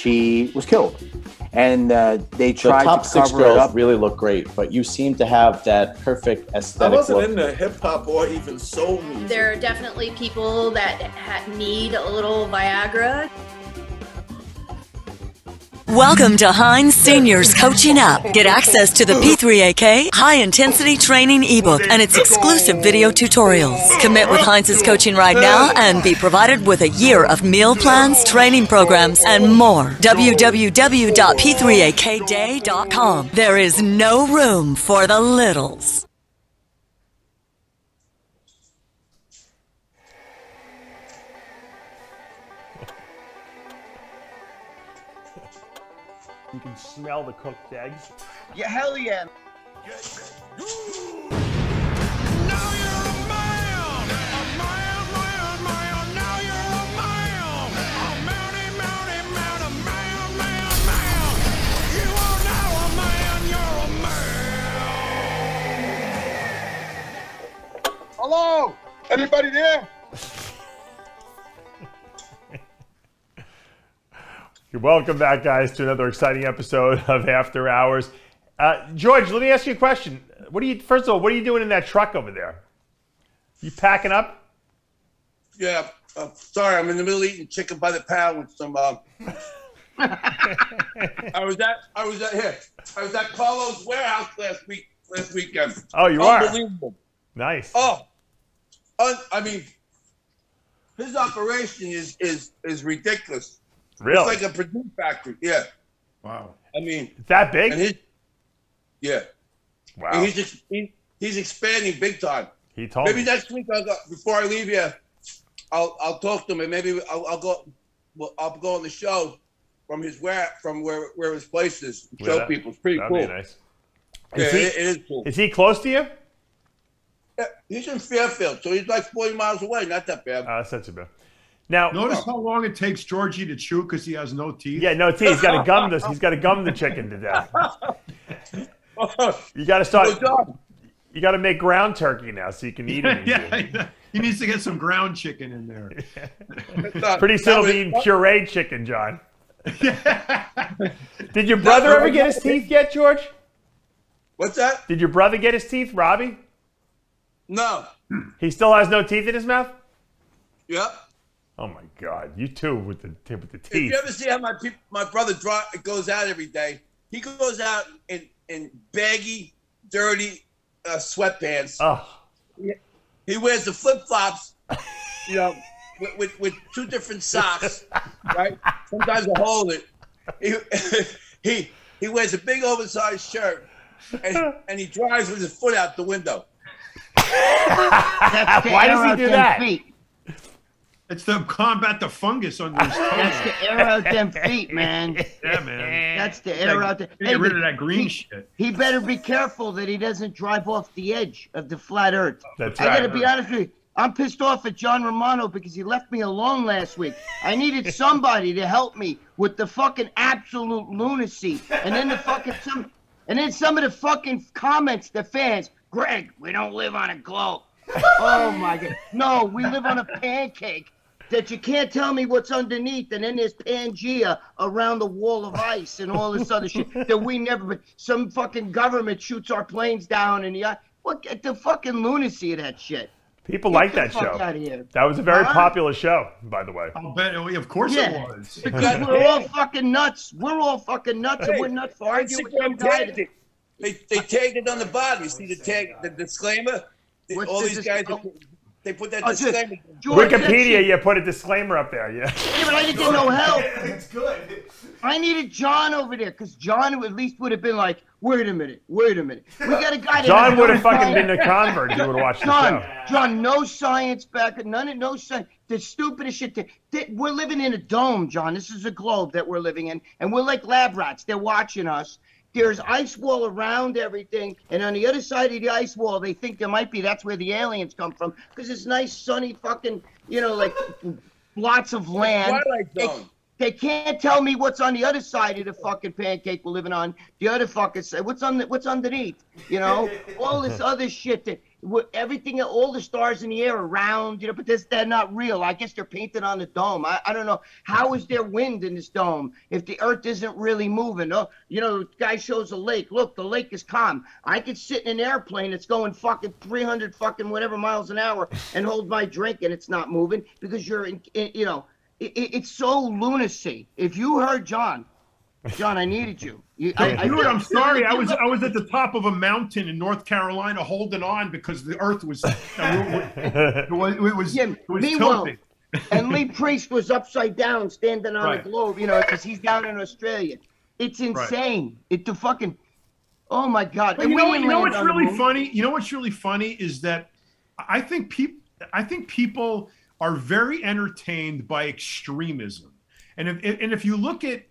she was killed. And they tried the top to six cover it girls up. really look great, but you seem to have that perfect aesthetic I wasn't look. into hip hop or even soul music. There are definitely people that need a little Viagra. Welcome to Heinz Seniors Coaching Up. Get access to the P3AK High Intensity Training ebook and its exclusive video tutorials. Commit with Heinz's coaching right now and be provided with a year of meal plans, training programs, and more. www.p3akday.com. There is no room for the littles. You can smell the cooked eggs. Yeah, hell yeah. Hello? Anybody there? Welcome back, guys, to another exciting episode of After Hours. George, let me ask you a question. First of all, what are you doing in that truck over there? You packing up? Yeah. Sorry, I'm in the middle of eating chicken by the pound with some. I was at Carlo's warehouse last weekend. Oh, you are? Unbelievable. Nice. Oh, I mean, his operation is ridiculous. Really? It's like a Purdue factory. Yeah. Wow. I mean, is that big? And yeah. Wow. And he's expanding big time. He told maybe me. Next week before I leave here, I'll talk to him and maybe I'll go on the show from where his place is. Show people. It's pretty cool. That'd be nice. It is cool. Is he close to you? Yeah, he's in Fairfield, so he's like 40 miles away. Not that bad. That's not too bad. Now, notice how long it takes Georgie to chew because he has no teeth. Yeah, no teeth. He's got to gum this. He's got to gum the chicken to death. You got to start. You got to make ground turkey now so you can eat it. Yeah, he needs to get some ground chicken in there. Pretty soon he'll be eating pureed chicken, John. Did your brother ever get his teeth yet, George? What's that? Did your brother get his teeth, Robbie? No. He still has no teeth in his mouth? Yep. Oh my God! You too with the teeth. If you ever see how my brother goes out every day, he goes out in baggy, dirty sweatpants. Oh. He wears the flip flops, with two different socks, right? Sometimes I hold it. He wears a big oversized shirt, and he drives with his foot out the window. Why does he do that? Feet. It's to combat the fungus under his toes. That's to air out them feet, man. Yeah, man. That's to air out the. Get rid of that green shit. He better be careful that he doesn't drive off the edge of the flat earth. That's I right. gotta be honest with you. I'm pissed off at John Romano because he left me alone last week. I needed somebody to help me with the fucking absolute lunacy. And then some of the fucking comments, the fans, Greg, we don't live on a globe. Oh my God. No, we live on a pancake that you can't tell me what's underneath, and then there's Pangea around the wall of ice and all this other shit that we never. Some fucking government shoots our planes down, and look at the fucking lunacy of that shit. People like that show. That was a very popular show, by the way. I'll bet. Of course it was. Because we're all fucking nuts. We're all fucking nuts, and we're nuts for arguing with some guy. They tagged it on the bottom. You see the tag, the disclaimer. All these guys. They put that disclaimer. Wikipedia, you put a disclaimer up there, yeah. Yeah, but I didn't get no help. It's good. I needed John over there, because John at least would have been like, wait a minute. We got a guy that John would have fucking been a convert if he would have watched the show. John, no science back, no science. The stupidest shit. We're living in a dome, John. This is a globe that we're living in, and we're like lab rats. They're watching us. There's ice wall around everything, and on the other side of the ice wall, they think that's where the aliens come from, because it's nice, sunny, fucking, like lots of land. They can't tell me what's on the other side of the fucking pancake we're living on. The other fuckers say, what's underneath? All this other shit that everything, all the stars in the air are round, you know, but they're not real. I guess they're painted on the dome. I don't know. How is there wind in this dome if the earth isn't really moving? Oh, you know, the guy shows a lake. Look, the lake is calm. I could sit in an airplane that's going fucking 300 fucking whatever miles an hour and hold my drink and it's not moving because you're in, you know, it's so lunacy. If you heard John, I needed you. I'm sorry. I was at the top of a mountain in North Carolina holding on because the earth was it was tilting. And Lee Priest was upside down standing on a globe, you know, because he's down in Australia. It's insane. Oh my God. But you know what's really funny? You know what's really funny is that I think people are very entertained by extremism. And if you look at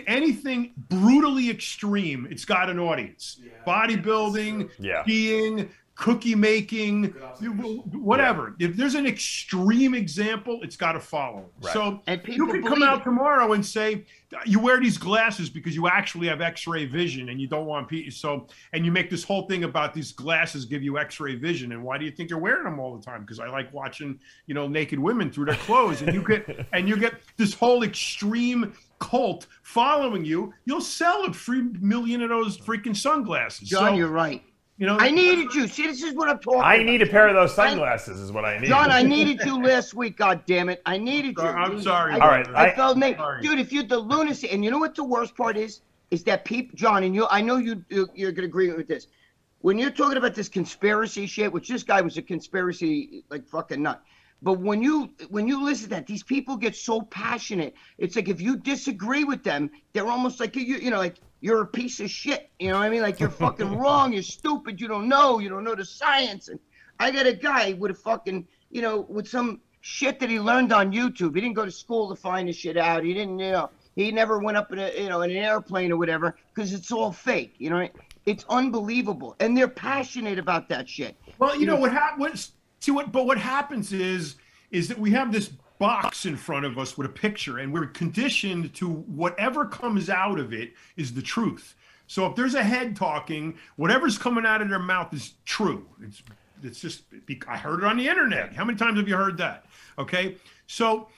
anything brutally extreme, it's got an audience. Yeah. Bodybuilding, skiing, cookie making, whatever. Yeah. If there's an extreme example, it's got to follow. Right. So you could come out tomorrow and say, you wear these glasses because you actually have X-ray vision and you don't want people. So, and you make this whole thing about these glasses give you X-ray vision. And why do you think you're wearing them all the time? Because I like watching, you know, naked women through their clothes. And you get this whole extreme cult following you. You'll sell 3 million of those freaking sunglasses. John, you're right. You know, I needed you. See, this is what I'm talking about. I need a pair of those sunglasses is what I need. John, I needed you last week, God damn it. I needed you. I'm sorry. All right. I felt naked. Dude, if you're the lunacy, and you know what the worst part is that people, John, and I know you're going to agree with this. When you're talking about this conspiracy shit, which this guy was a conspiracy, like fucking nut. But when you listen to that, these people get so passionate. It's like if you disagree with them, they're almost like you know, like you're a piece of shit. You know what I mean? Like you're fucking wrong. You're stupid. You don't know the science. And I got a guy with a fucking, you know, with some shit that he learned on YouTube. He didn't go to school to find this shit out. He didn't, you know, he never went up in in an airplane or whatever because it's all fake. You know, it's unbelievable, and they're passionate about that shit. Well, you know what happens. But what happens is that we have this box in front of us with a picture, and we're conditioned to whatever comes out of it is the truth. So if there's a head talking, whatever's coming out of their mouth is true. It's just, I heard it on the internet. How many times have you heard that? Okay, so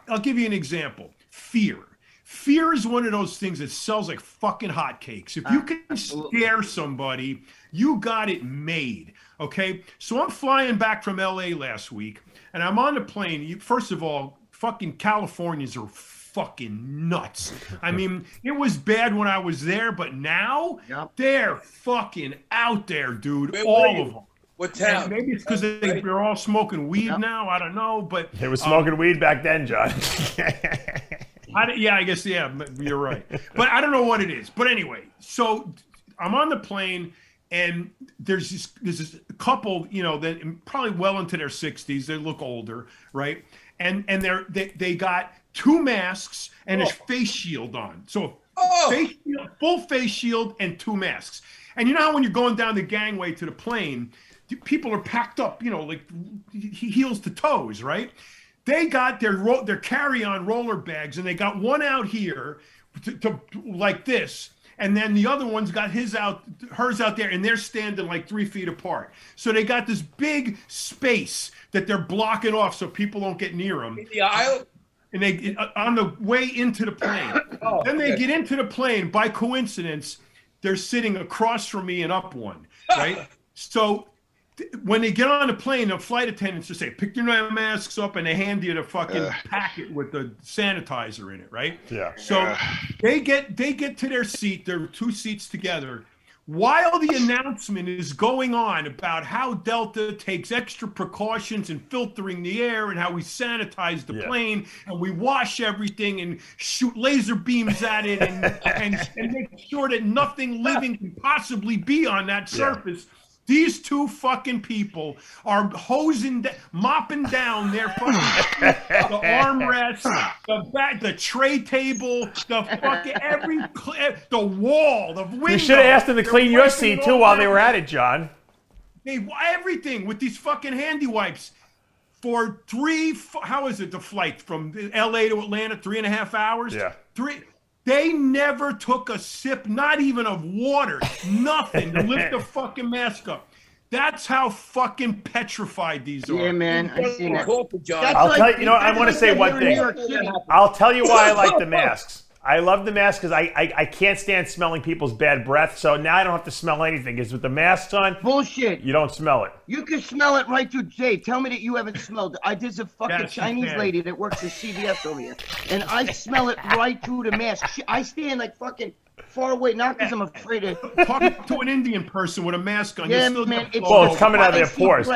I'll give you an example. Fear. Fear is one of those things that sells like fucking hotcakes. If you can scare somebody, you got it made. Okay, so I'm flying back from LA last week, and I'm on the plane. First of all, fucking Californians are fucking nuts. I mean, it was bad when I was there, but now they're fucking out there, dude. All of them. What town? And maybe it's because they're all smoking weed now. I don't know, but they were smoking weed back then, John. I guess you're right. But I don't know what it is. But anyway, so I'm on the plane. And there's this couple, you know, that probably well into their 60s. They look older, right? And they got 2 masks and a face shield on. So full face shield and 2 masks. And you know how when you're going down the gangway to the plane, people are packed up, you know, like heels to toes, right? They got their carry-on roller bags, and they got one out here to like this. And then the other one's got hers out there, and they're standing like 3 feet apart. So they got this big space that they're blocking off so people don't get near them. In the aisle? And they on the way into the plane. Then they get into the plane. By coincidence, they're sitting across from me and up one, right? So when they get on the plane, the flight attendants just say, pick your masks up, and they hand you the fucking packet with the sanitizer in it, right? Yeah. So they get to their seat. There are 2 seats together. While the announcement is going on about how Delta takes extra precautions in filtering the air and how we sanitize the plane and we wash everything and shoot laser beams at it and make sure that nothing living can possibly be on that surface. These 2 fucking people are mopping down their fucking the armrest, the tray table, the fucking the wall, the window. You should have asked them to clean your seat too while they were at it, John. Everything with these fucking handy wipes for 3. How is it the flight from LA to Atlanta? 3.5 hours. Yeah. They never took a sip, not even of water, nothing to lift the fucking mask up. That's how fucking petrified these are. Yeah, man. I've seen that. I'll tell you, I want to say one thing. I'll tell you why I like the masks. I love the mask because I can't stand smelling people's bad breath. So now I don't have to smell anything. Because with the masks on, bullshit. You don't smell it. You can smell it right through. Dave, tell me that you haven't smelled it. There's a fucking Chinese lady that works at CVS over here, and I smell it right through the mask. I stand like fucking far away, not because I'm afraid of. Talking to an Indian person with a mask on. Yeah, Still man. It's coming out of their pores.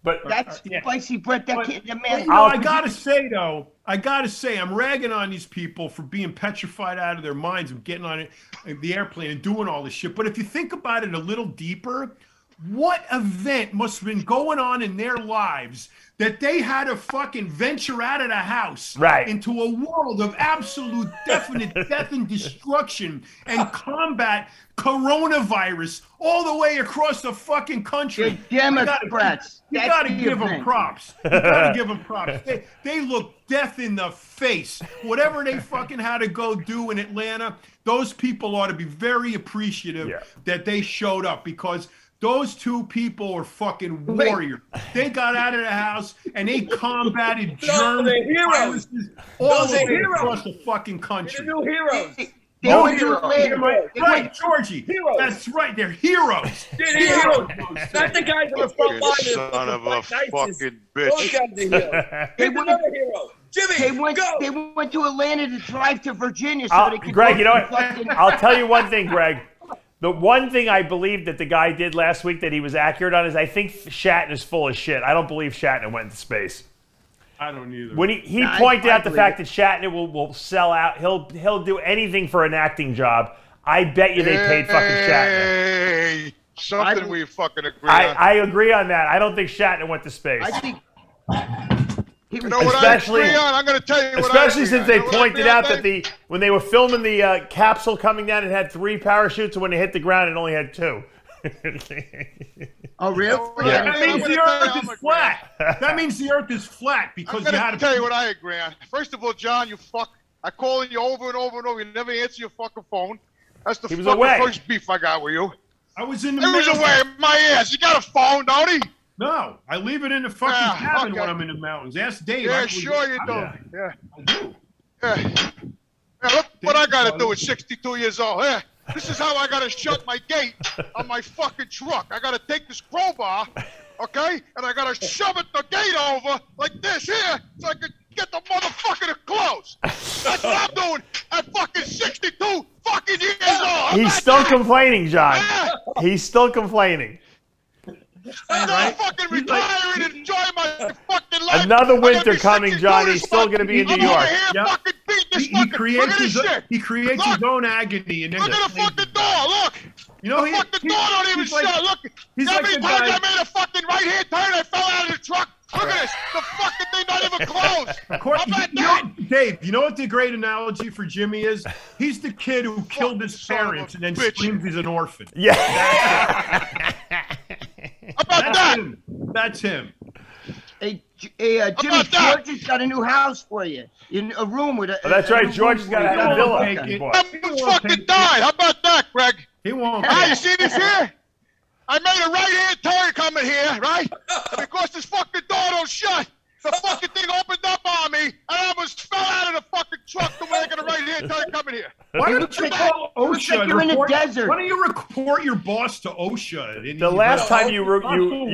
But that's spicy bread. That can't. The mask. I gotta say though, I'm ragging on these people for being petrified out of their minds and getting on the airplane and doing all this shit. But if you think about it a little deeper, what event must have been going on in their lives that they had to fucking venture out of the house into a world of absolute definite death and destruction and combat coronavirus all the way across the fucking country? Democrats. You gotta give them props. You gotta give them props. They look death in the face. Whatever they fucking had to go do in Atlanta, those people ought to be very appreciative that they showed up, because those two people are fucking warriors. They got out of the house and they combated germs all the way across the fucking country. They're new heroes. Right, Georgie. Heroes. That's right. They're heroes. They're heroes. Not the guys on the front line. Son of a fucking bitch. Those guys are heroes. Here's another hero. Jimmy, they went to Atlanta to drive to Virginia so they could. Greg, you know what? I'll tell you one thing, Greg. The one thing I believe that the guy did last week that he was accurate on is I think Shatner is full of shit. I don't believe Shatner went into space. I don't either. When he pointed out the fact that Shatner will sell out, he'll do anything for an acting job. I bet you they paid fucking Shatner. Something we fucking agree on. I agree on that. I don't think Shatner went to space. I think. You know what I agree on? I'm going to tell you what especially since they pointed out that when they were filming the capsule coming down, it had 3 parachutes, and when it hit the ground, it only had 2. Oh, really? Yeah. That means the Earth is flat. That means the Earth is flat because I'm going to tell you what I agree on. First of all, John, you fuck. I call you over and over and over. You never answer your fucking phone. That's the fucking first beef I got with you. I was in the. He was away my ass. You got a phone, don't he? No, I leave it in the fucking cabin when I'm in the mountains. Ask Dave. Yeah, sure you do. Yeah. I do. Yeah, look what I got to do at 62 years old. Yeah. This is how I got to shut my gate on my fucking truck. I got to take this crowbar, okay, and I got to shove the gate over like this here so I can get the motherfucker to close. That's what I'm doing at fucking 62 fucking years old. He's still complaining, John. He's still complaining. I'm fucking retiring and enjoying my fucking life. Another winter coming, John. He's still going to be in New York. He creates his own agony. And then look at the fucking door. Look. You know, the fucking door don't even shut. Look. How many times I made a fucking right-hand turn I fell out of the truck? Look at this. The fucking thing not even closed. Of course, Dave, you know what the great analogy for Jimmy is? He's the kid who killed his parents and then screams he's an orphan. Yeah. How about that? That's him. Hey, Jimmy, George has got a new house for you. In a room with a. That's right. George has got a villa. That fucking died. How about that, Greg? He won't. Hey, you see this here? I made a right-hand turn coming here, right? And because this fucking door don't shut, the fucking thing opened up on me, and I almost fell out of the fucking truck to making a right-hand turn coming here. Why don't you call OSHA? Like you're in the desert. Why don't you report your boss to OSHA? The last time you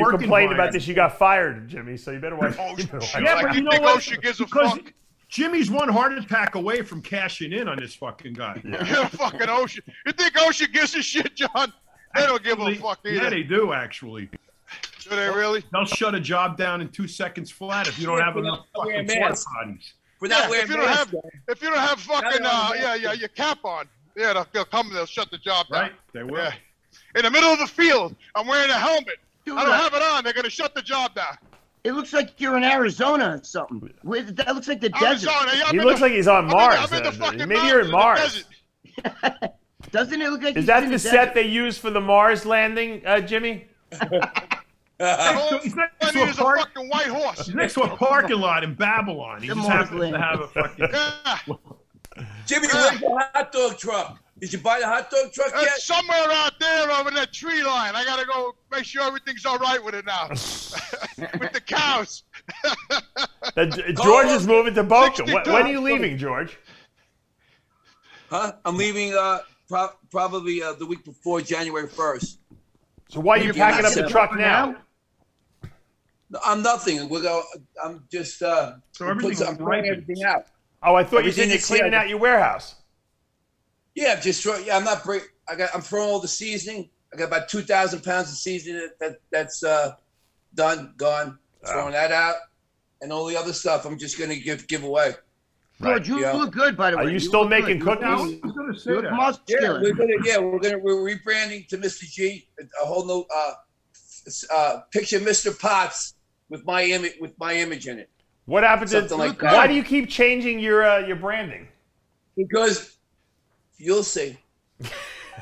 complained about this, you got fired, Jimmy. So you better watch. Yeah, but you know what? OSHA gives a fuck. Jimmy's one heart attack away from cashing in on this fucking guy. Yeah, fucking OSHA. You think OSHA gives a shit, John? They don't give a fuck either. Yeah, they do actually. Do they really? They'll shut a job down in 2 seconds flat if you don't have enough fucking force bodies. If you don't have fucking your cap on, yeah, they'll come and they'll shut the job down. Right, they will. Yeah. In the middle of the field, I'm wearing a helmet. I don't have it on. They're gonna shut the job down. It looks like you're in Arizona or something. That looks like the desert. He looks like he's on Mars. Maybe you're in Mars. Doesn't it look like? Is that the set they used for the Mars landing, Jimmy? He's next to a fucking white horse. He's next to a parking lot in Babylon. He just happens to have a fucking. Jimmy, where's the hot dog truck? Did you buy the hot dog truck yet? It's somewhere out there over that tree line. I gotta go make sure everything's all right with it now. With the cows. George is moving to Boca. When are you leaving, George? Huh? I'm leaving probably the week before January 1st. So why are you packing up the truck now? No, I'm nothing. I'm just so everything's I'm throwing everything out. Oh, I thought you said you're cleaning out your warehouse. Yeah, I'm not break. I'm throwing all the seasoning. I got about 2,000 pounds of seasoning that's done, gone. Throwing that out, and all the other stuff I'm just gonna give away. George, you look good, by the way. Are you still making cookies? I was going to say that. We're rebranding to Mr. G, a whole new picture Mr. Potts with my image in it. What happened to like that. Why do you keep changing your branding? Because you'll see.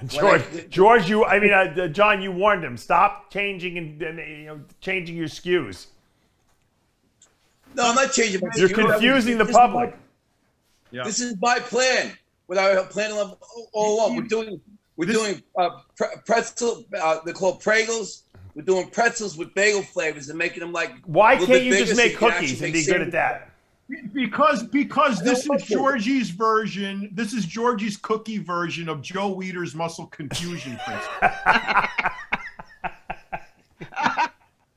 George, John, you warned him. Stop changing and changing your SKUs. No, I'm not changing my SKUs. You're confusing the public. This is my plan. What I plan all along. We're doing pretzel. They're called Pregels. We're doing pretzels with bagel flavors and making them like. Why can't you just make cookies and be good at that? Because this is Georgie's version. This is Georgie's cookie version of Joe Weider's muscle confusion principle.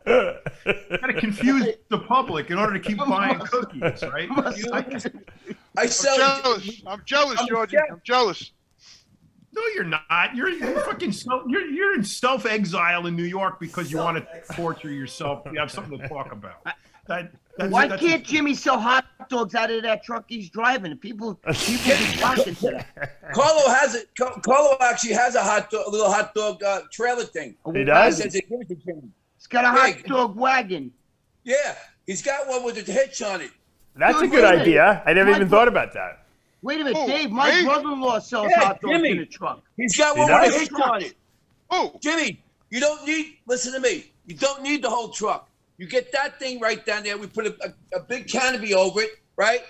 Gotta confuse the public in order to keep buying cookies, right? I'm jealous, Georgie. I'm jealous. No, you're not. You're in self-exile in New York because you want to torture yourself. You have something to talk about. Why can't Jimmy sell hot dogs out of that truck he's driving? People be flocking to that. Carlo actually has a little hot dog trailer thing. He does? He's got a hot dog wagon. Yeah, he's got one with a hitch on it. That's a good idea. I never even thought about that. Wait a minute, Dave. My brother-in-law sells hot dogs in a truck. He's got one with a hitch on it. Oh, Jimmy, you don't need. Listen to me. You don't need the whole truck. You get that thing right down there. We put a big canopy over it, right?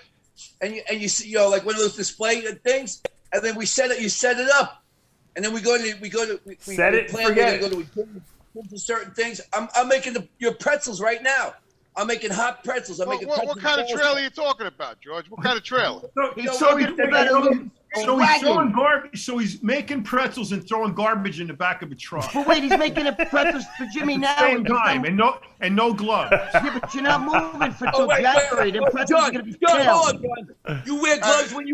And you see, like one of those display things, and then we set it. You set it up, and then we go to certain things. I'm making your pretzels right now. I'm making hot pretzels. What kind of trailer are you talking about, George? What kind of trailer? So he's making pretzels and throwing garbage in the back of a truck. But wait, he's making pretzels for Jimmy now. Same time, and no gloves. Yeah, but you're not moving for till January. Them pretzels are gonna be John, you wear gloves when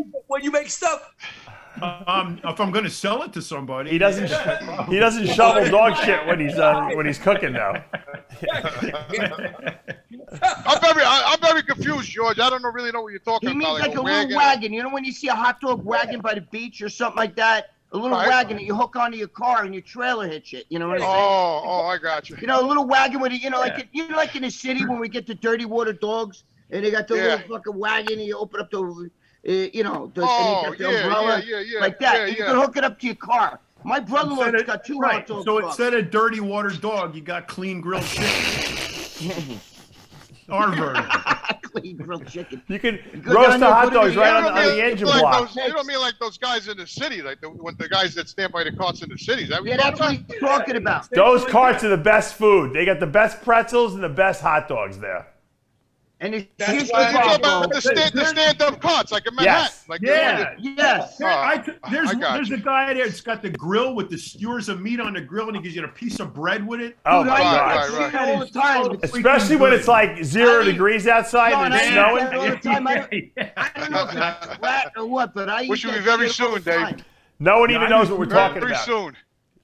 you make stuff. If I'm going to sell it to somebody, he doesn't shovel dog shit when he's cooking though. I'm very confused, George. I don't really know what you're talking about. He means like a little wagon. You know when you see a hot dog wagon by the beach or something like that? A little wagon that you hook onto your car and your trailer hits it. You know what I'm saying? Oh, I got you. You know, a little wagon with it. Like in the city when we get the dirty water dogs and they got the little fucking wagon and you open up the. And you got the umbrella like that. You can hook it up to your car. My brother-in-law's got two hot dogs. So instead of dirty water dog, you got clean grilled chicken. Our version. Clean grilled chicken. You can roast the hot dogs right on the engine block. You don't mean like those guys in the city, like the guys that stand by the carts in the cities. That's what he's talking about. Those carts are the best food. They got the best pretzels and the best hot dogs there. And that's why you're talking about the stand-up carts, like in Manhattan. Yes. There's a guy there that's got the grill with the skewers of meat on the grill, and he gives you a piece of bread with it. Oh my God! All the time. Especially when it's like 0 degrees outside and it's snowing. All the time. I don't know if it's rat or what, but I wish you be very soon, Dave. No one even knows what we're talking about. Very soon.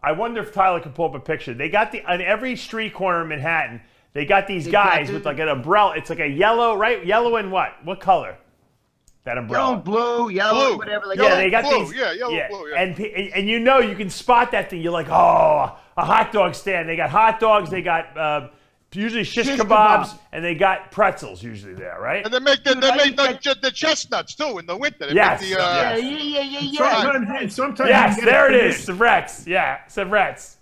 I wonder if Tyler can pull up a picture. They got on every street corner in Manhattan. They got these guys with like an umbrella. It's like a yellow, right? Yellow and what? What color? That umbrella. Blue, yellow, whatever. Like they got blue, these. Yellow, blue, And you can spot that thing. You're like, oh, a hot dog stand. They got hot dogs. They got usually shish kebabs, and they got pretzels usually there, right? And they make the chestnuts too in the winter. Yes. Sometimes. Yes, there it is. Sevrets. Yeah, Sevrets.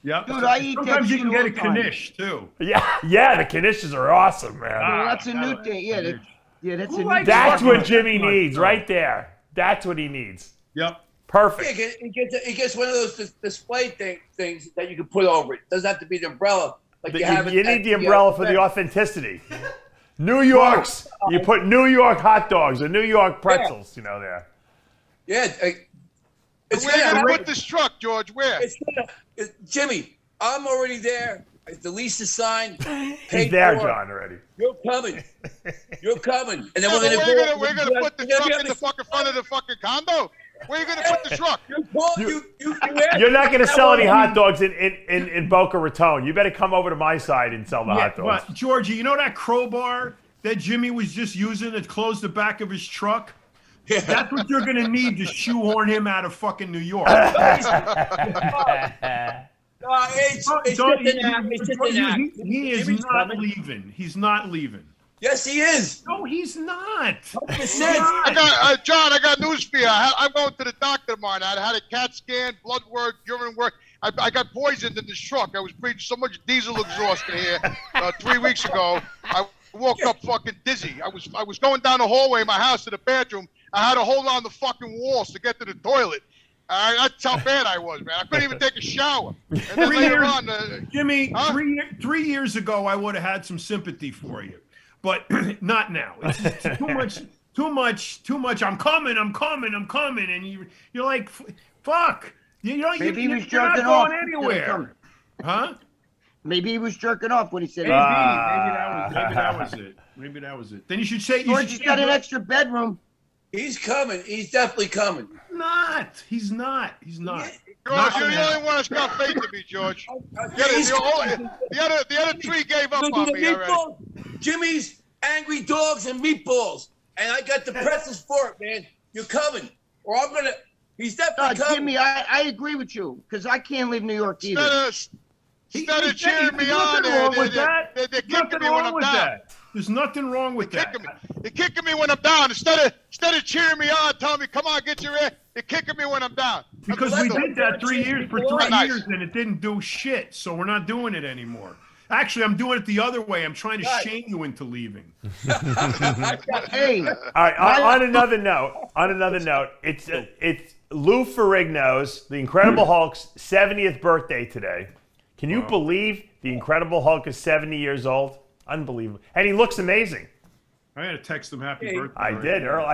Yeah. Dude, I eat sometimes that you can get a knish too. Yeah, the knishes are awesome, man. That's a new thing. Yeah, that's a new That's what Jimmy needs right there. That's what he needs. Yep. Perfect. Yeah, it gets one of those display things that you can put over it. Doesn't have to be the umbrella. Like you need the umbrella for the authenticity. New York's, you put New York hot dogs or New York pretzels, you know, there. Yeah. Where are you going to put this truck, George? Where? Jimmy, I'm already there. The lease is signed. He's there, John, already. You're coming. You're coming. And then we're gonna put the truck in the fucking front of the fucking condo? Where are you going to put the truck? You're not going to sell any hot dogs in Boca Raton. You better come over to my side and sell the hot dogs. But, Georgie, you know that crowbar that Jimmy was just using to close the back of his truck? Yeah. That's what you're going to need to shoehorn him out of fucking New York. He is not leaving. He's not leaving. Yes, he is. No, he's not. John, I got news for you. I'm going to the doctor tomorrow night. I had a CAT scan, blood work, urine work. I got poisoned in this truck. I was breathing so much diesel exhaust in here 3 weeks ago. I woke up fucking dizzy. I was going down the hallway in my house to the bathroom. I had to hold on the fucking walls to get to the toilet. That's how bad I was, man. I couldn't even take a shower. And then later on, Jimmy, 3 years ago, I would have had some sympathy for you. But not now. It's too much. I'm coming. And you're like, fuck. Maybe he was you're jerking not off. going anywhere. Huh? Maybe he was jerking off when he said maybe that was it. Maybe that was it. Then you should say George got an extra bedroom. He's coming. He's definitely coming. He's not. George, you're the only one that's got faith in me, George. The other three gave up on me already. Jimmy's angry dogs and meatballs, and I got the pretzels for it, man. You're coming, or I'm gonna. He's definitely coming. Jimmy, I agree with you because I can't leave New York either. Instead of cheering me on, they're kicking me when I'm down. There's nothing wrong with that. They're kicking me when I'm down. Instead of cheering me on, telling me, "Come on, get your ass," they're kicking me when I'm down. Because we did that 3 years and it didn't do shit. So we're not doing it anymore. Actually, I'm doing it the other way. I'm trying to shame you into leaving. Hey. All right. On another note, it's Lou Ferrigno's The Incredible Hulk's 70th birthday today. Can you believe the Incredible Hulk is 70 years old? Unbelievable, and he looks amazing. I had to text him happy birthday. I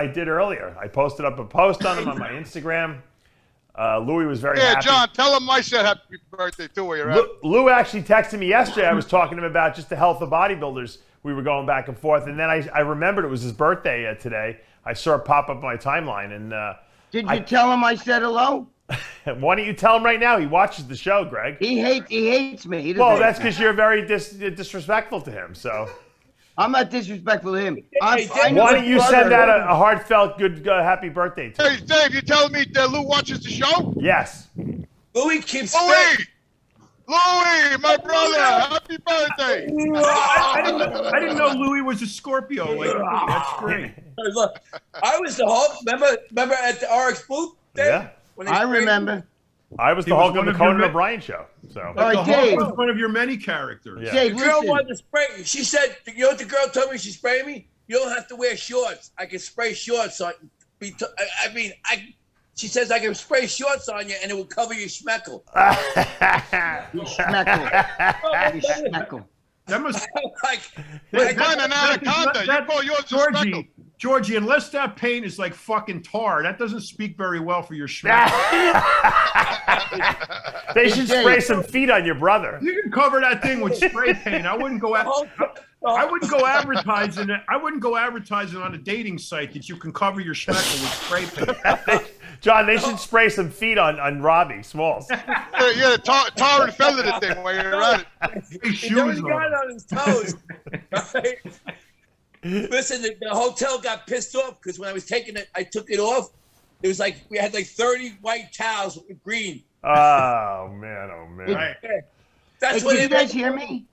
did earlier. I posted up a post on him on my Instagram. Louis was very happy. Yeah, John, tell him I said happy birthday too while you're at it. Lou actually texted me yesterday. I was talking to him about just the health of bodybuilders. We were going back and forth, and then I remembered it was his birthday today. I saw it pop up on my timeline. And did you tell him I said hello? Why don't you tell him right now? He watches the show, Greg. He hates me. Well, that's because you're very disrespectful to him. So I'm not disrespectful to him. Why don't you send out a heartfelt, good, happy birthday to him? Hey, Dave, you telling me that Lou watches the show? Yes. Louis keeps. Louis, my brother, happy birthday! I didn't know Louis was a Scorpio. Like, that's great. Look, I was the Hulk. Remember at the RX booth? Dave? Yeah. I remember. I was the Hulk on the Conan O'Brien show. So all right, Dave was one of your many characters. Yeah. Dave, the girl wanted to spray me. She said, "You know what the girl told me? She sprayed me. You don't have to wear shorts. I can spray shorts on. She says I can spray shorts on you and it will cover your schmeckle." Your schmeckle. That must like mine an anaconda. You call yours a schmeckle. Georgie, unless that paint is like fucking tar, that doesn't speak very well for your schmeckle. They should spray some feet on your brother. You can cover that thing with spray paint. I wouldn't go advertising it. I wouldn't go advertising on a dating site that you can cover your schmeckle with spray paint. John, they should spray some feet on Robbie Smalls. Yeah, tar and feather the thing while you're at it. He got it on his toes. Right? Listen, the hotel got pissed off because when I was taking it, I took it off. It was like we had like 30 white towels with green. Oh man! Right. That's what you guys hear me.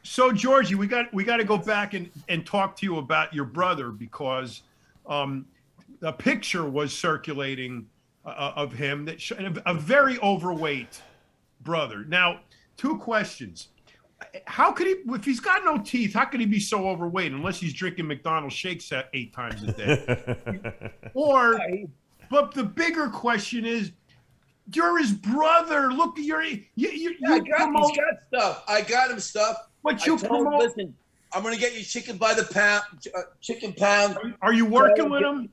So Georgie, we got to go back and talk to you about your brother because a picture was circulating of him that a very overweight brother. Now, two questions. How could he, if he's got no teeth, how could he be so overweight unless he's drinking McDonald's shakes 8 times a day? But the bigger question is, you're his brother. Look, you he's got stuff. I got him stuff. But you promote. Listen, I'm gonna get you chicken by the pound. Chicken pound. Are you working with him?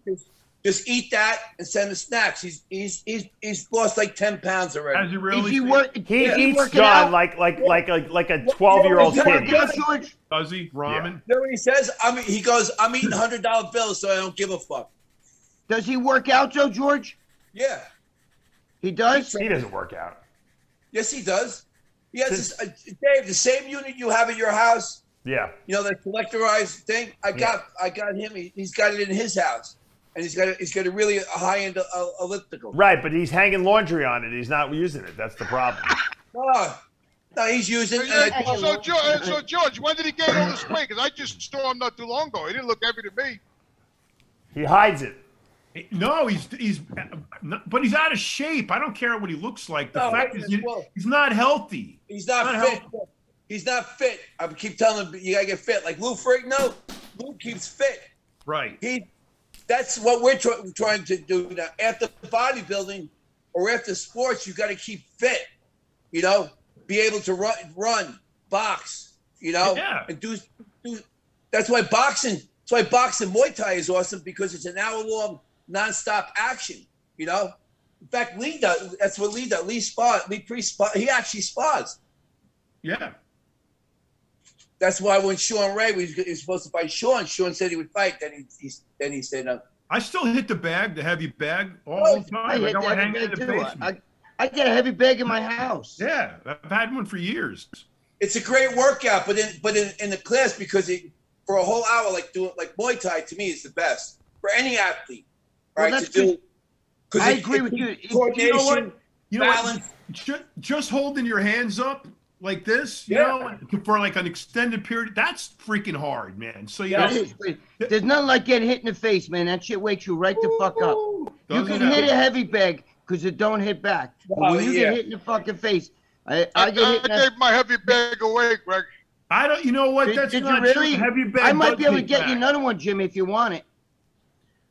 Just eat that and send him snacks. He's lost like 10 pounds already. Has he really? He eats John like a 12-year-old kid. Does he? Ramen. You know what he says? He goes, I'm eating $100 bills, so I don't give a fuck. Does he work out, Joe George? Yeah. He does? He doesn't work out. Yes, he does. He has this, Dave, the same unit you have at your house. Yeah. You know, that collectorized thing? I got him. He's got it in his house. And he's got a really high-end elliptical. Right, but he's hanging laundry on it. He's not using it. That's the problem. No, he's using it. So George, when did he gain all this weight? Because I just saw him not too long ago. He didn't look heavy to me. He hides it. No, but he's out of shape. I don't care what he looks like. The fact is, he's not healthy. He's not fit. He's not fit. I keep telling him, you gotta get fit. Like Lou Ferrigno, Lou keeps fit. Right. That's what we're trying to do now. After bodybuilding or after sports, you got to keep fit. You know, be able to run, box. You know, and do. That's why boxing. That's why boxing Muay Thai is awesome, because it's an hour-long, nonstop action. You know, in fact, Lee does. That's what Lee does. Lee pre-spar. He actually spars. Yeah. That's why when Sean Ray was supposed to fight Sean said he would fight. Then he said no. I still hit the heavy bag all the time. I got one hanging in the basement. I get a heavy bag in my house. Yeah, I've had one for years. It's a great workout, but in the class, because for a whole hour, like Muay Thai, to me is the best for any athlete. Right? Well, I agree with you. Coordination, balance. Just holding your hands up like this, you know, for like an extended period, that's freaking hard, man. So there's nothing like getting hit in the face, man. That shit wakes you right the fuck up. You can hit a heavy bag because it don't hit back. But when you get hit in the fucking face, I gave my heavy bag away, Greg. I don't. You know what? That's not really? True. Heavy bag. I might be able to get you another one, Jimmy, if you want it.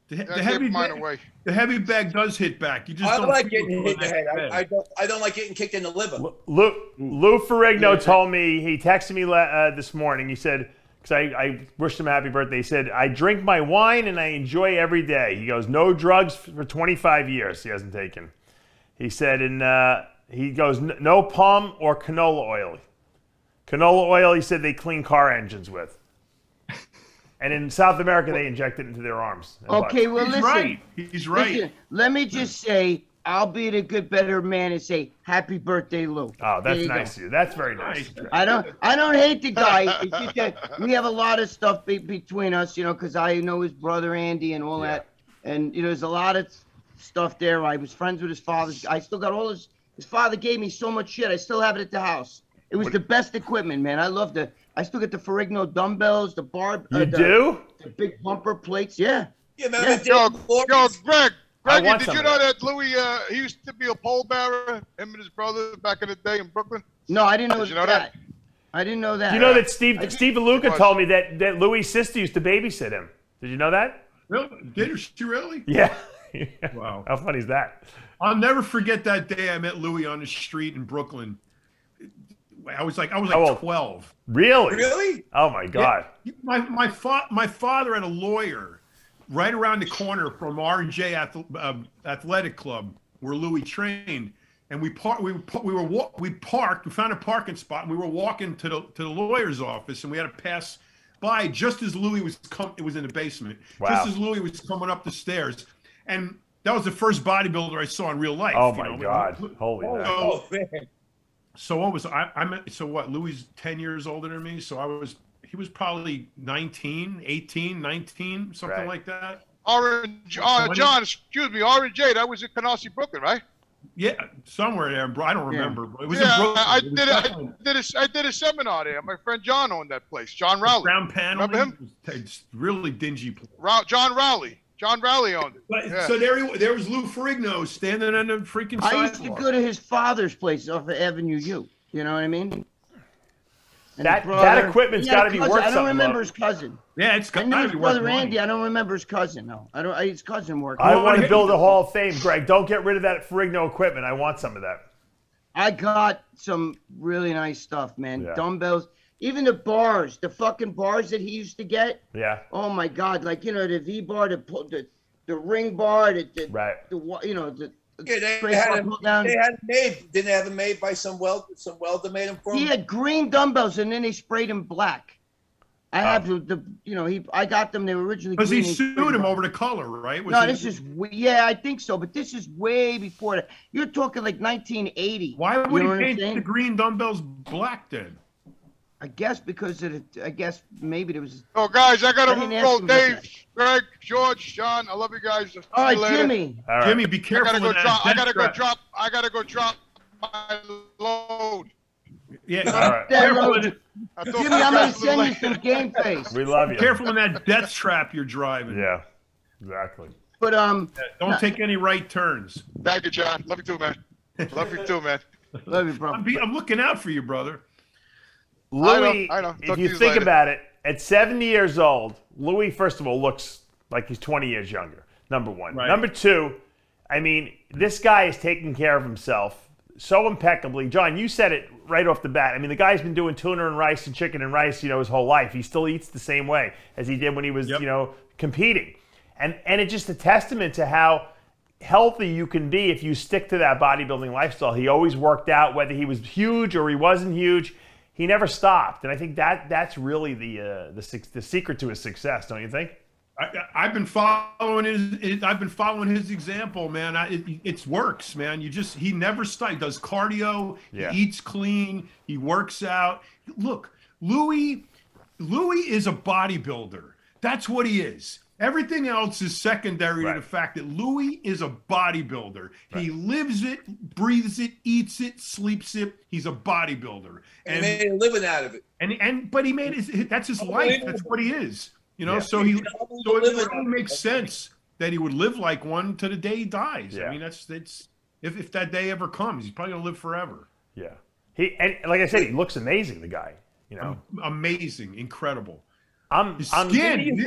The heavy bag does hit back. You just I don't like getting hit in the head. I don't like getting kicked in the liver. Lou Ferrigno told me, he texted me this morning. He said, because I wished him a happy birthday. He said, I drink my wine and I enjoy every day. He goes, no drugs for 25 years he hasn't taken. He said, and he goes, no palm or canola oil. Canola oil, he said, they clean car engines with. And in South America, they inject it into their arms. Okay, well, listen. He's right. Listen, let me just say, I'll be the good, better man and say, happy birthday, Lou. Oh, that's nice of you. That's very nice. I don't hate the guy. It's just that we have a lot of stuff between us, you know, because I know his brother Andy and all that. And, you know, there's a lot of stuff there. I was friends with his father. I still got all his father gave me so much shit. I still have it at the house. It was the best equipment, man. I loved it. I still get the Ferrigno dumbbells, the bar. The big bumper plates. Yeah. Yeah, man. Yo, Greg, did you know that Louis, he used to be a pole bearer, him and his brother, back in the day in Brooklyn? No, I didn't know Did you know that. I didn't know that. Do you know that Steve DeLuca told me that Louis' sister used to babysit him? Did you know that? Really? Did she really? Yeah. Wow. How funny is that? I'll never forget that day I met Louis on the street in Brooklyn. I was like 12. Really? Really? Oh my God. Yeah. My father had a lawyer right around the corner from R&J Athletic Club where Louis trained, and we found a parking spot, and we were walking to the lawyer's office, and we had to pass by just as Louis was it was in the basement. Wow. Just as Louis was coming up the stairs, and that was the first bodybuilder I saw in real life. Oh my God! Holy man. So what was so what? Louis is 10 years older than me, so he was probably 19, 18, 19, something like that. John, excuse me, R&J, that was in Canarsie, Brooklyn, right? Yeah, somewhere there, bro. I don't remember. It was in Brooklyn. I did a seminar there. My friend John owned that place. John Rowley. Brown panel. Remember him? It's really dingy place. John Rowley. John Rowley owned it. But, so there was Lou Ferrigno standing on the freaking sidewalk. I used to go to his father's place off of Avenue U. You know what I mean? That equipment's got to be worth something. I don't remember his cousin. Yeah, it's got to be worth brother money. Andy. I don't remember his cousin. No, I don't. His cousin worked. I want to build a Hall of Fame, Greg. Don't get rid of that Ferrigno equipment. I want some of that. I got some really nice stuff, man. Yeah. Dumbbells, even the bars, the fucking bars that he used to get. Yeah. Oh my God, like the V bar, the ring bar, the Yeah, they had them made. Didn't they have them made by some welder made them for him? He had green dumbbells and then they sprayed him black. I have I got them. They were originally because he sued him over the color, right? I think so, but this is way before that. You're talking like 1980. Why would he paint the green dumbbells black then? I guess because maybe there was. Oh, guys, I gotta roll. Dave, Greg, George, John, I love you guys. All right, Jimmy. All right. Jimmy, be careful. I gotta go drop my load. Yeah. All right. Jimmy, I'm gonna send you some game face. We love you. Careful in that death trap you're driving. Yeah. Exactly. But don't take any right turns. Thank you, John. Love you too, man. Love you too, man. Love you, bro. I'm looking out for you, brother. Louis, I know. if you think about it, at 70 years old, Louis, first of all, looks like he's 20 years younger, number one. Right. Number two, I mean, this guy is taking care of himself so impeccably. John, you said it right off the bat. I mean, the guy's been doing tuna and rice and chicken and rice, his whole life. He still eats the same way as he did when he was, competing. And it's just a testament to how healthy you can be if you stick to that bodybuilding lifestyle. He always worked out, whether he was huge or he wasn't huge. He never stopped, and I think that's really the secret to his success, don't you think? I've been following his example, man. It works, man. He never stops. He does cardio. Yeah. He eats clean. He works out. Look, Louis is a bodybuilder. That's what he is. Everything else is secondary to the fact that Louis is a bodybuilder. Right. He lives it, breathes it, eats it, sleeps it. He's a bodybuilder, and he made a living out of it. But he made that's his life. That's what he is. So it really makes sense that he would live like one to the day he dies. Yeah. I mean, that's if that day ever comes, he's probably gonna live forever. Yeah. And like I said, he looks amazing. The guy, amazing, incredible. His skin.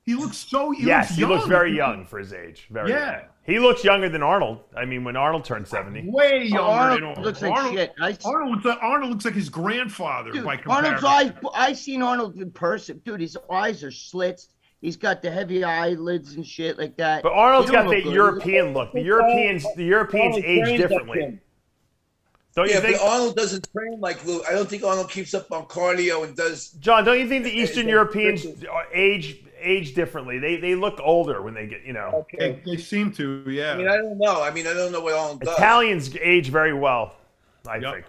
He looks young. He looks very young for his age. Very young. He looks younger than Arnold. I mean, when Arnold turned 70. Way younger. Arnold looks like shit. Arnold looks like his grandfather, dude, by comparison. Arnold's eyes, I seen Arnold in person. Dude, his eyes are slits. He's got the heavy eyelids and shit like that. But Arnold's got the European look. The Europeans age differently. Don't you think? But Arnold doesn't train like Lou. I don't think Arnold keeps up on cardio and does. John, don't you think the Eastern Europeans age differently? They look older when they get, Okay. They seem to, yeah. I mean, I don't know. I don't know what Arnold does. Italians age very well, I think.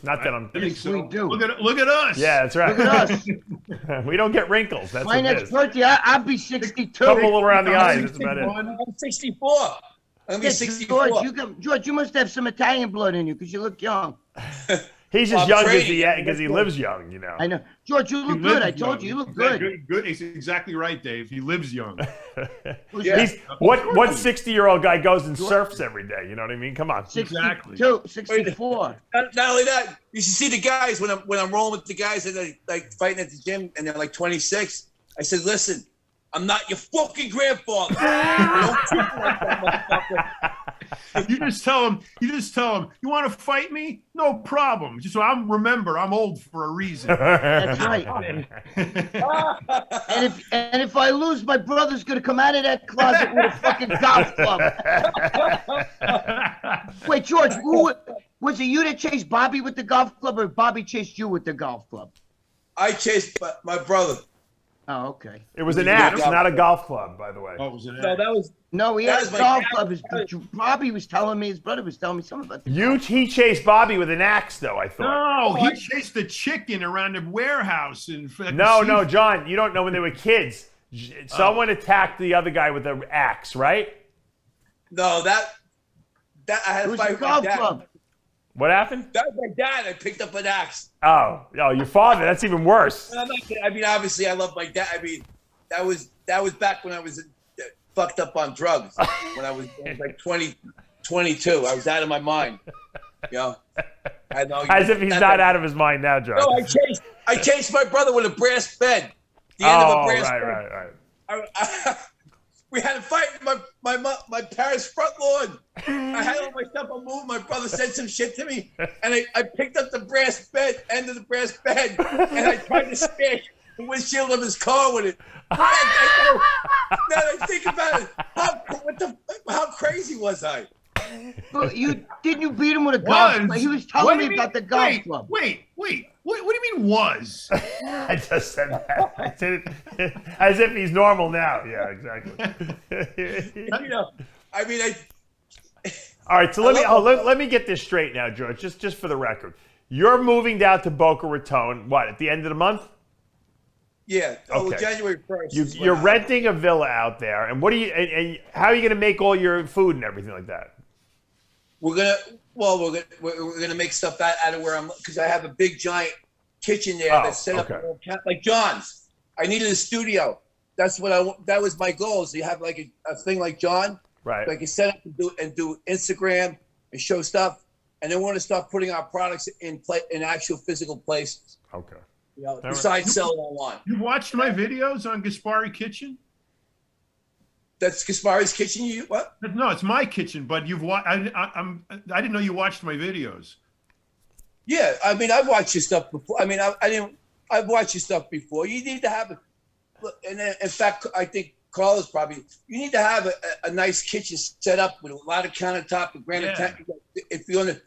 Not that I'm. Yes, we do. Look at us. Yeah, that's right. Look at us. We don't get wrinkles. That's my next birthday, I'll be 62. Couple around the eyes. That's about it. I'm 64. I'm 64. George, you must have some Italian blood in you because you look young. He's just young because he lives young, I know. George, you look good. I told you look good. Good. He's exactly right, Dave. He lives young. What 60-year-old guy goes and surfs every day? You know what I mean? Come on. 64. Not only that, you should see the guys when I'm rolling with the guys that are like fighting at the gym and they're like 26. I said, listen, I'm not your fucking grandfather. Don't treat me like that, motherfucker. You just tell him, you want to fight me? No problem. Just remember, I'm old for a reason. That's right. and if I lose, my brother's gonna come out of that closet with a fucking golf club. Wait, George, was it you that chased Bobby with the golf club, or Bobby chased you with the golf club? I chased my brother. Oh, okay. It was an axe, not a golf club, by the way. Oh, it was an axe. No, that was. No, he had a golf club. Bobby was telling me, his brother was telling me something about that. He chased Bobby with an axe, though, I thought. No, he chased the chicken around the warehouse. No, John, you don't know when they were kids. Someone attacked the other guy with an axe, right? No, that I had to fight with my dad. What happened? That was my dad. I picked up an axe. Oh, your father. That's even worse. I mean, obviously, I love my dad. I mean, that was back when I was fucked up on drugs. When I was like 20, 22. I was out of my mind. I I know. As if he's not out of his mind now, John. No, I chased my brother with a brass bed. The end of a brass bed. Right. We had a fight in my parents' front lawn. I had all my stuff on move. My brother said some shit to me, and I picked up the brass bed, end of the brass bed, and I tried to smash the windshield of his car with it. Now that I think about it, how crazy was I? But didn't you beat him with a golf club? He was telling me about the golf club. Wait. What do you mean was? I just said that. I said it as if he's normal now. Yeah, exactly. All right, so let me get this straight now, George. Just for the record, you're moving down to Boca Raton. What, at the end of the month? Yeah. Okay. January 1st. You're renting a villa out there, and what are you? And how are you going to make all your food and everything like that? We're gonna make stuff out of where I'm, because I have a big giant kitchen there that's set up like John's. I needed a studio. That's what that was my goal. Is to have like a thing like John, right? So I can set up and do Instagram and show stuff, and then want to start putting our products in actual physical places. Okay. Besides selling online. You watched my videos on Gaspari Kitchen? That's Gaspari's Kitchen. What? No, it's my kitchen. But you've watched. I didn't know you watched my videos. Yeah, I mean, I've watched your stuff before. I mean, I've watched your stuff before. You need to have, and in fact, I think Carlos probably. You need to have a nice kitchen set up with a lot of countertop and granite. If you're gonna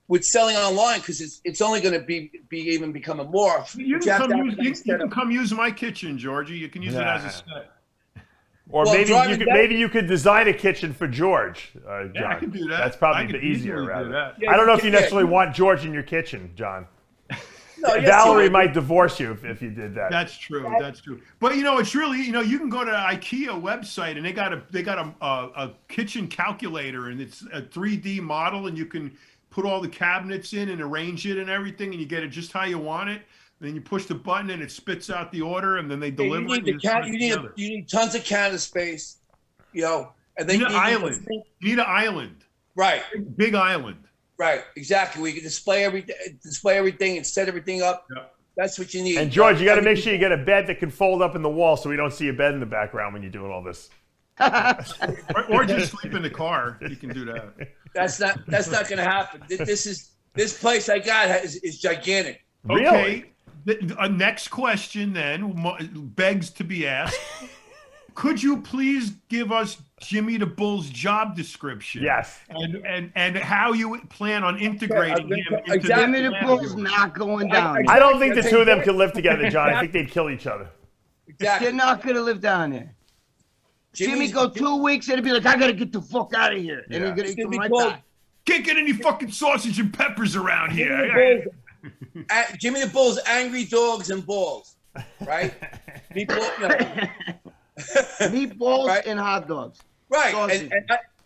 with selling online, because it's only going to be even becoming more. You can come use my kitchen, Georgie. You can use it as a set. Or maybe you could design a kitchen for George, John. Yeah, I can do that. That's probably the easier route. I don't know if you necessarily want George in your kitchen, John. No, Valerie might divorce you if you did that. That's true. That's true. But it's really you can go to IKEA website and they got a kitchen calculator, and it's a 3D model, and you can put all the cabinets in and arrange it and everything, and you get it just how you want it. Then you push the button and it spits out the order, and then they deliver it. You need tons of counter space, and then you need an island. You need an island. Right. Big island. Right. Exactly. We can display everything and set everything up. Yeah. That's what you need. And George, you got to make sure you get a bed that can fold up in the wall, so we don't see a bed in the background when you're doing all this. or just sleep in the car. You can do that. That's not going to happen. This place I got is gigantic. Really? Okay. The next question then begs to be asked. Could you please give us Jimmy the Bull's job description? Yes. And how you plan on integrating him into Jimmy the Bull's not going down. I don't think the two of them can live together, John. I think they'd kill each other. Exactly. They're not going to live down there. Jimmy go 2 weeks and he'll be like, I got to get the fuck out of here. And he's going to eat right back. Can't get any fucking sausage and peppers around here. Jimmy the Bull's angry dogs and balls, right? Meatballs right? And hot dogs. Right,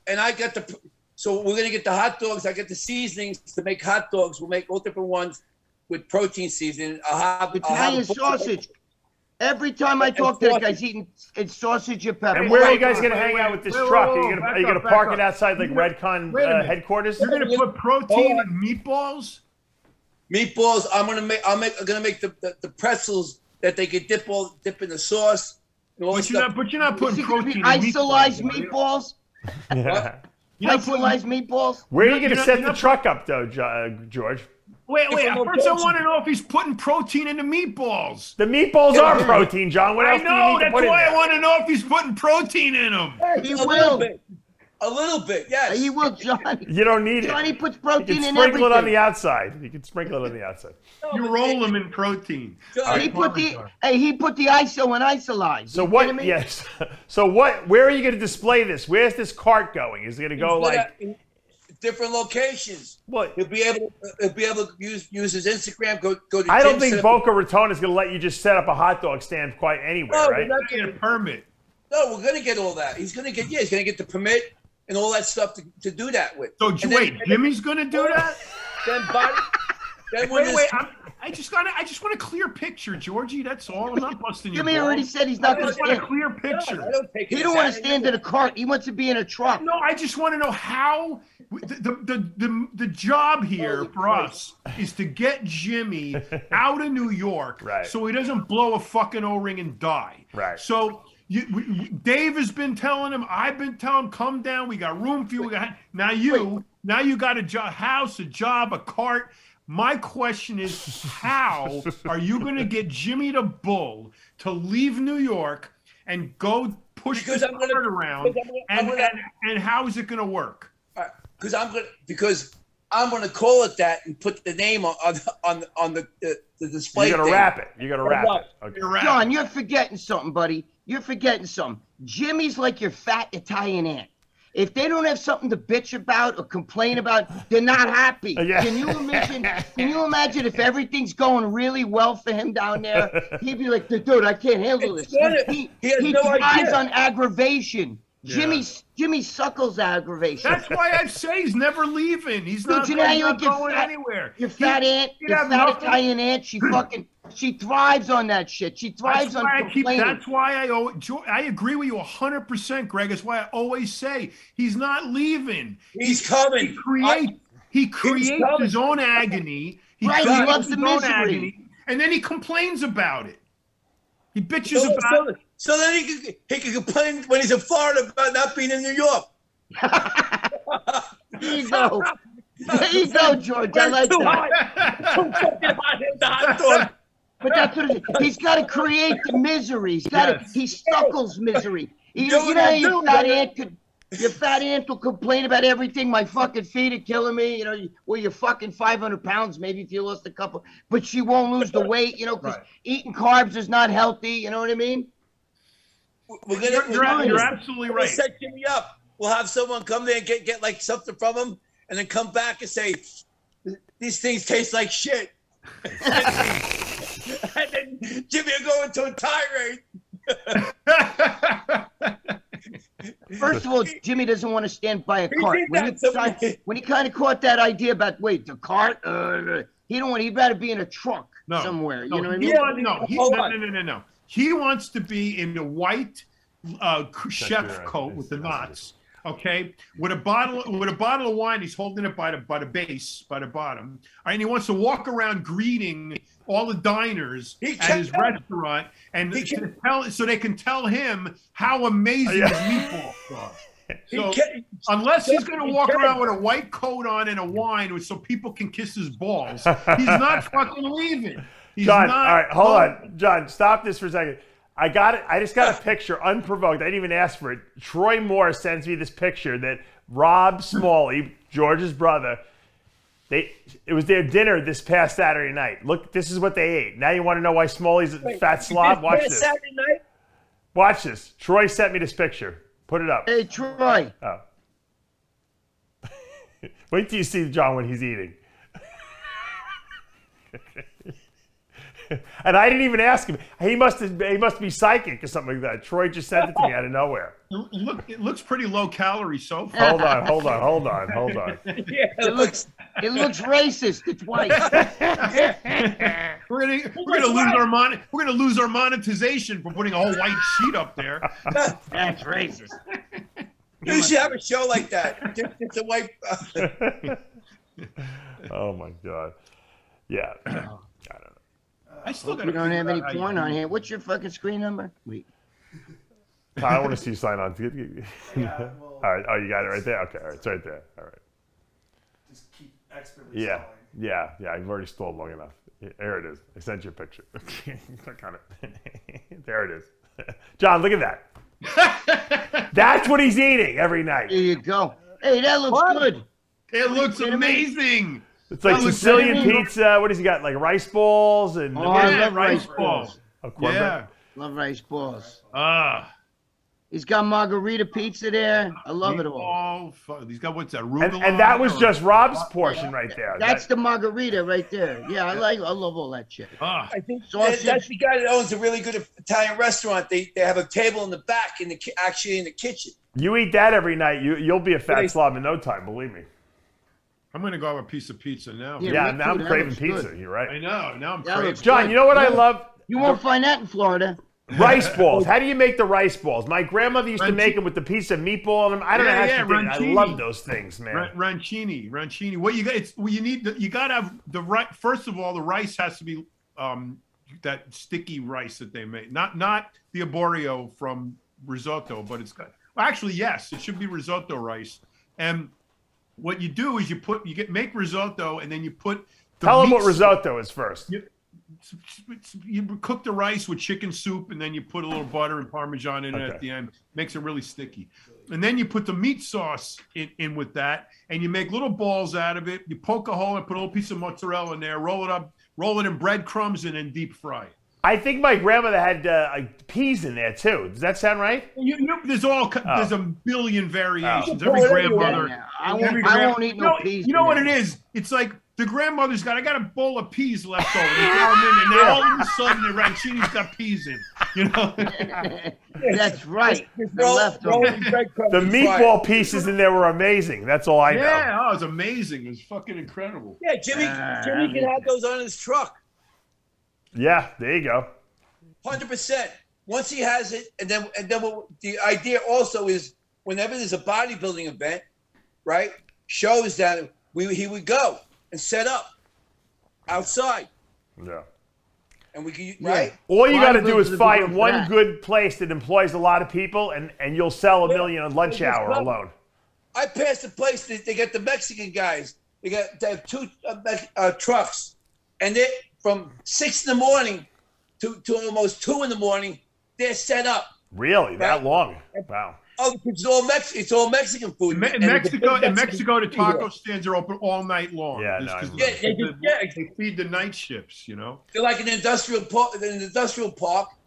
and I got so we're gonna get the hot dogs. I get the seasonings to make hot dogs. We'll make all different ones with protein seasoning. Italian sausage. Every time I talk to the guys eating sausage and pepper. And where are you guys going to hang out with this truck? Are you going to park it outside like Redcon headquarters? You're going to put protein in meatballs? Meatballs. I'm gonna make the pretzels that they could dip in the sauce. But you're not putting protein in isolized meatballs. Yeah. Isolized meatballs. Where are you going to set the truck up, though, George? Wait. First, I want to know if he's putting protein in the meatballs. The meatballs are protein, John. What else do you need to put in there? That's why I want to know if he's putting protein in them. He will. A little bit, yes. He will, Johnny. You don't need it. Johnny puts protein in everything. Sprinkle it on the outside. You can sprinkle it on the outside. You roll them in protein. He put the ISO in isolized. So what? Yes. So what? Where are you going to display this? Where's this cart going? Is it going to go like different locations? What? He'll be able to use his Instagram. Go to. I don't think Boca Raton is going to let you just set up a hot dog stand quite anywhere, right? We're not getting a permit. No, we're going to get all that. He's going to get the permit and all that stuff to do that with. So wait, Jimmy's going to do that? Then I just want a clear picture, Georgie. That's all. I'm not busting your Jimmy already balls. said he's not going to I want a stand. clear picture. He don't want to stand in a cart. He wants to be in a truck. No, I just want to know how the job here for us is to get Jimmy out of New York, so he doesn't blow a fucking O-ring and die. Right. So Dave has been telling him. I've been telling him, come down. We got room for you. Now you got a house, a job, a cart. My question is, how are you going to get Jimmy the Bull to leave New York and go push this cart around? And how is it going to work? Because I'm going to call it that and put the name on the display. You got to wrap it. You got to wrap it. Okay. John, you're forgetting something, buddy. You're forgetting something. Jimmy's like your fat Italian aunt. If they don't have something to bitch about or complain about, they're not happy. Yeah. Can you imagine? Can you imagine if everything's going really well for him down there? He'd be like, "Dude, I can't handle this." He thrives on aggravation. Yeah. Jimmy suckles aggravation. That's why I say he's never leaving. He's not going anywhere. Your fat aunt, your fat Italian aunt, she thrives on that shit. She thrives on complaining. That's why I agree with you 100%, Greg. That's why I always say he's not leaving. He's coming. He creates his own agony. He loves the misery. Agony, and then he complains about it. He bitches about it. So then he can complain when he's in Florida about not being in New York. There you go. There you go, George. I like that. But that's what it is. He's got to create the misery. He stuckles misery. You know your fat aunt will complain about everything. My fucking feet are killing me. You know, well, you're fucking 500 pounds, maybe if you lost a couple, but she won't lose the weight, you know, because eating carbs is not healthy. You know what I mean? You're absolutely right. Set Jimmy up. We'll have someone come there and get like something from him, and then come back and say, "These things taste like shit." And then Jimmy will go into a tirade. First of all, Jimmy doesn't want to stand by a cart. When he kind of caught that idea about the cart, he don't want. He'd rather be in a truck somewhere. You know what I mean? No. He wants to be in the white chef coat with the knots, okay, with a bottle of wine. He's holding it by the bottom. All right, and he wants to walk around greeting all the diners at his restaurant, and so they can tell him how amazing his meatballs are. So unless he's going to walk around with a white coat on and a wine so people can kiss his balls, he's not fucking leaving. John, all right, hold on. John, stop this for a second. I got it. I just got a picture, unprovoked. I didn't even ask for it. Troy Moore sends me this picture that Rob Smalley, George's brother, it was their dinner this past Saturday night. Look, this is what they ate. Now you want to know why Smalley's a fat slob? Watch this. Saturday night? Watch this. Troy sent me this picture. Put it up. Hey, Troy. Oh. Wait till you see John when he's eating. And I didn't even ask him. He must be psychic or something like that. Troy just sent it to me out of nowhere. It looks pretty low calorie so far. Hold on. Yeah, it looks racist. It's white. We're gonna lose our monetization for putting a whole white sheet up there. That's racist. You should have a show like that. It's a white. Oh my God. Yeah. I don't know. I still don't have any porn on here. What's your fucking screen number? Wait. I don't want to see you sign on. All right. Oh, you got it right there? Okay. All right. It's right there. All right. Just keep expertly stalling. Yeah. I've already stalled long enough. There it is. I sent you a picture. Click on it. There it is. John, look at that. That's what he's eating every night. There you go. Hey, that looks good. It looks amazing. It's like Sicilian pizza. What has he got? Like rice balls and I love rice balls. Yeah, love rice balls. He's got margarita pizza there. I love it all. He's got what's that? Arugula? And that was just Rob's portion right there. That's the margarita right there. Yeah, I love all that shit. I think that's the guy that owns a really good Italian restaurant. They have a table in the back actually in the kitchen. You eat that every night, you'll be a fat slob in no time. Believe me. I'm gonna go have a piece of pizza now. Yeah, me now too. I'm That craving looks pizza. good. You're right. I know. Now I'm That craving. looks John, good. you know what I love? You won't find that in Florida. Rice balls. How do you make the rice balls? My grandmother used to make them with the piece of meatball in them. I don't know how she did it. I love those things, man. Rancini. What you got? You got to have the right. First of all, the rice has to be that sticky rice that they make, not the arborio from risotto, but it's got. Well, actually, yes, it should be risotto rice. And what you do is make risotto, and then you put. Tell them what risotto is first. You cook the rice with chicken soup, and then you put a little butter and Parmesan in it at the end. Makes it really sticky. And then you put the meat sauce in with that, and you make little balls out of it. You poke a hole and put a little piece of mozzarella in there, roll it up, roll it in breadcrumbs, and then deep fry it. I think my grandmother had peas in there too. Does that sound right? There's a billion variations. Every grandmother. I won't eat no peas. You know what it is? It's like the grandmother's I got a bowl of peas left over. They throw them in, and now all of a sudden the rancini's got peas in. You know. That's right. The meatball pieces in there were amazing. That's all I know. Yeah, oh, it was amazing. It was fucking incredible. Yeah, Jimmy can have those on his truck. Yeah, there you go. 100%. Once he has it, and then the idea also is whenever there's a bodybuilding event, right? Shows that he would go and set up outside. Yeah. And we can right. All you got to do is find one good place that employs a lot of people, and you'll sell $1 million on lunch hour alone. I passed the place. They get the Mexican guys. They have two trucks, and they from 6 in the morning to almost 2 in the morning, they're set up. Really? That long? Wow. Oh, it's all Mexican food. In Mexico, the taco stands are open all night long. Yeah, they feed the night shifts. You know, they're like an industrial park.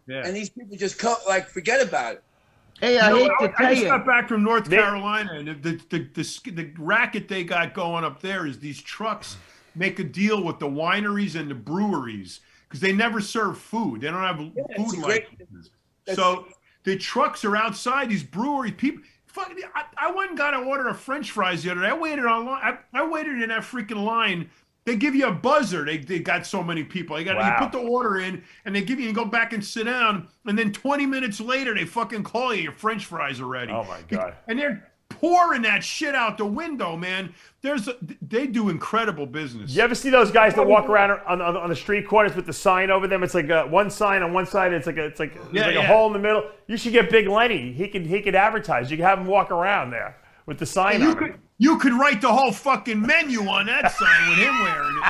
And these people just come, forget about it. Hey, I just got back from North Carolina, and the racket they got going up there is these trucks make a deal with the wineries and the breweries because they never serve food. They don't have food licenses. So the trucks are outside these breweries. People, I went and got an order of French fries the other day. I waited online. I waited in that freaking line. They give you a buzzer. They got so many people. You put the order in, and they give you go back and sit down. And then 20 minutes later, they fucking call you. Your French fries are ready. Oh my god! And they're pouring that shit out the window, man. They do incredible business. You ever see those guys that walk around on the street corners with the sign over them? It's like one sign on one side. It's like a hole in the middle. You should get Big Lenny. He could advertise. You could have him walk around there with the sign on it. You could write the whole fucking menu on that sign with him wearing it.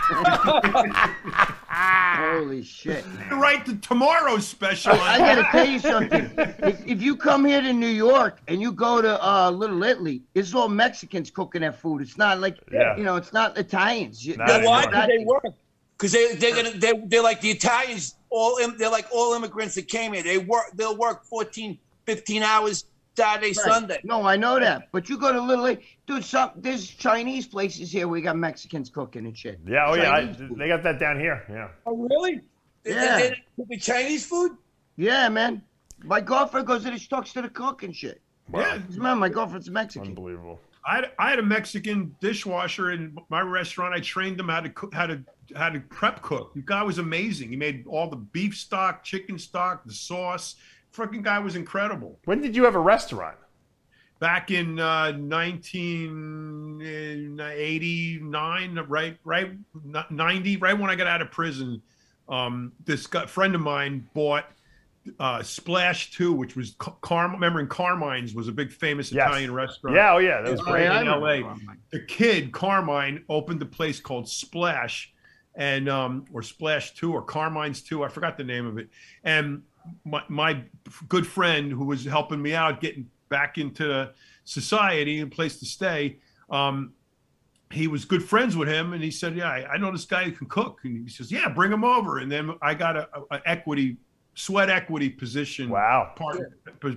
Holy shit. You write the tomorrow's special. I gotta tell you something. If you come here to New York and you go to Little Italy, it's all Mexicans cooking that food. It's not like it's not Italians. Why? Because they work. Because they're like the Italians. They're like all immigrants that came here. They'll work 14, 15 hours. Saturday, Sunday. No, I know that. But you go to Little dude, there's Chinese places here where we got Mexicans cooking and shit. Yeah, they got that down here. Yeah. Oh, really? Yeah. They cooking Chinese food? Yeah, man. My girlfriend goes to the talks to the cook and shit. Wow. Yeah, man, my girlfriend's Mexican. Unbelievable. I had a Mexican dishwasher in my restaurant. I trained him how to prep cook. The guy was amazing. He made all the beef stock, chicken stock, the sauce. Freaking guy was incredible. When did you have a restaurant? Back in 1989, right 90, right when I got out of prison. This friend of mine bought Splash 2, which was remember in Carmine's was a big famous Italian restaurant. Yeah, that was great in LA. The kid Carmine opened a place called Splash, and or Splash 2 or Carmine's 2. I forgot the name of it, and my good friend who was helping me out getting back into society and place to stay, he was good friends with him, and he said, yeah, I know this guy who can cook. And he says, yeah, bring him over. And then I got a sweat equity position. Wow.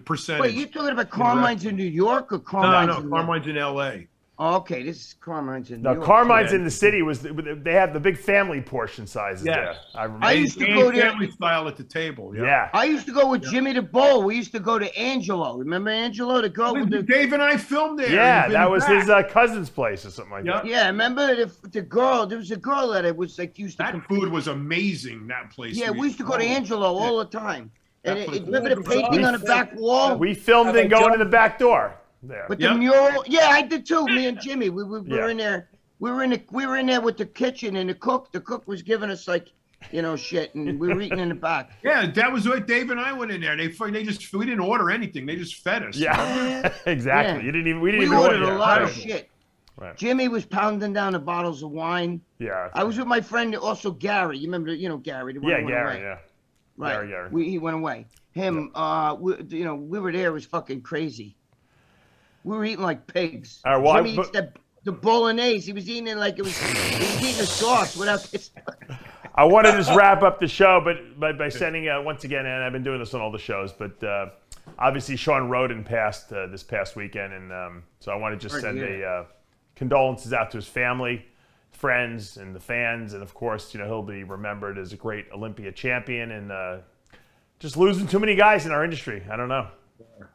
Percentage. Wait, you talking about Carmine's in New York or Carmine's No, Carmine's in LA. Oh, okay, this is Carmine's in New No, York. Carmine's in the city. They have the big family portion sizes there. I used to go there. Family style at the table. Yeah. I used to go with Jimmy the Bull. We used to go to Angelo. Remember Angelo, the girl with the... Dave and I filmed there. Yeah, that was his cousin's place or something like that. Yeah, remember the girl? There was a girl that it was like used to. That food was amazing. That place. Yeah, we used to go to Angelo all the time. And remember the was painting on the back wall? We filmed it going in the back door. There. With the mural, yeah, I did too. Me and Jimmy, we were in there. We were in there with the kitchen and the cook. The cook was giving us like, shit, and we were eating in the back. Yeah, that was what Dave and I went in there. We didn't order anything. They just fed us. Yeah, exactly. Yeah. We didn't even ordered order a lot of shit. Right. Jimmy was pounding down the bottles of wine. Yeah. I was with my friend also Gary. You remember, Gary? The one who went Gary. away. Yeah. Right. Gary. He went away. Him. We were there. It was fucking crazy. We were eating like pigs. All right, well, Jimmy eats the bolognese. He was eating it like he was eating a sauce without this. I want to just wrap up the show, but by sending once again, and I've been doing this on all the shows, but obviously Sean Roden passed this past weekend, and so I want to just send condolences out to his family, friends, and the fans, and of course, he'll be remembered as a great Olympia champion, and just losing too many guys in our industry. I don't know.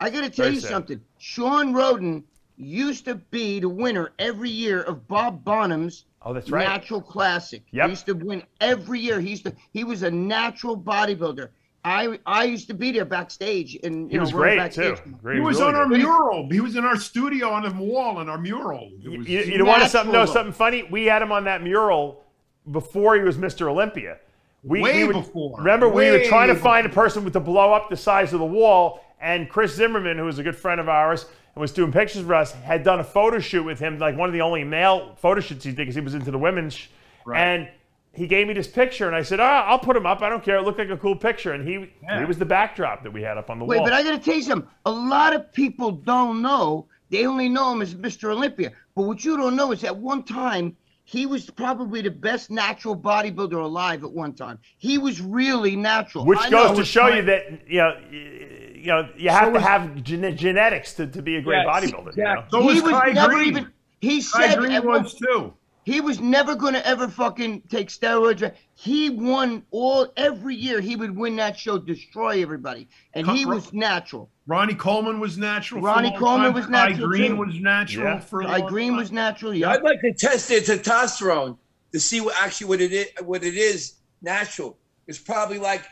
I got to tell you something. Sean Roden used to be the winner every year of Bob Bonham's Natural Classic. Yep. He used to win every year. He was a natural bodybuilder. I used to be there backstage, and he was great too. He was on our mural. He was in our studio on the wall on our mural. You want to know something funny? We had him on that mural before he was Mr. Olympia. Before. Remember, we were trying to find a person to blow up the size of the wall, and Chris Zimmerman, who was a good friend of ours and was doing pictures for us, had done a photo shoot with him, like one of the only male photo shoots he did because he was into the women's. Right. And he gave me this picture, and I said, I'll put him up. I don't care. It looked like a cool picture. And he was the backdrop that we had up on the wall. Wait, but I got to tell you something. A lot of people don't know. They only know him as Mr. Olympia. But what you don't know is at one time, he was probably the best natural bodybuilder alive at one time. He was really natural. Which goes to show you that, you have to have genetics to be a great bodybuilder. Yeah. So was Kai Green. He said Kai Green was too. He was never going to ever fucking take steroids. He won every year. He would win that show, destroy everybody, and he was natural. Ronnie Coleman was natural. Ronnie Coleman was natural. Kai Green was natural for a long time. Kai Green was natural. Yeah. I'd like to test their testosterone to see what it is natural. It's probably like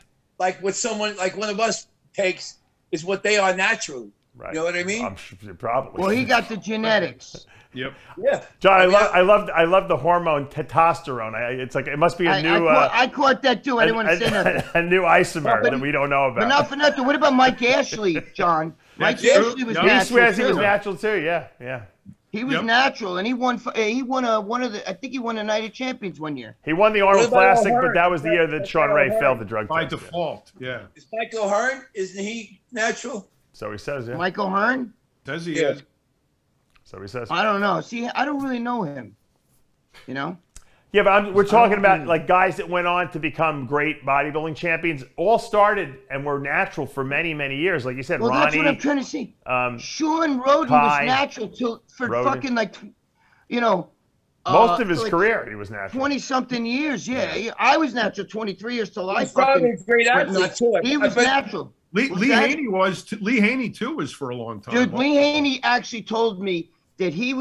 what someone like one of us takes is what they are naturally. Right. You know what I mean? I'm sure probably. Well, he got the genetics. Yep. Yeah. John, I love the hormone testosterone. It's like it must be a new. I caught that too. I didn't want to say nothing. A new isomer that we don't know about. But not for nothing. What about Mike Ashley, John? Mike Ashley was natural. He swears he was natural too. Yeah. He was natural, and he won. He won I think he won a Night of Champions one year. He won the Arnold Classic, but that was the year that Sean Ray failed the drug by test. default. Yeah. Is Michael Hearn? Isn't he natural? So he says. Yeah. Michael Hearn. Does he? Yeah. So he says. I don't know. See, I don't really know him. Yeah, but we're talking about like guys that went on to become great bodybuilding champions. All started and were natural for many, many years. Like you said, well, Ronnie. That's what I'm trying to see. Sean Roden was natural for fucking most of his career, he was natural. 20-something years. Yeah, I was natural 23 years till I probably a great athlete too. He was natural. Lee Haney was. Lee Haney too was for a long time. Dude, Lee Haney actually told me that he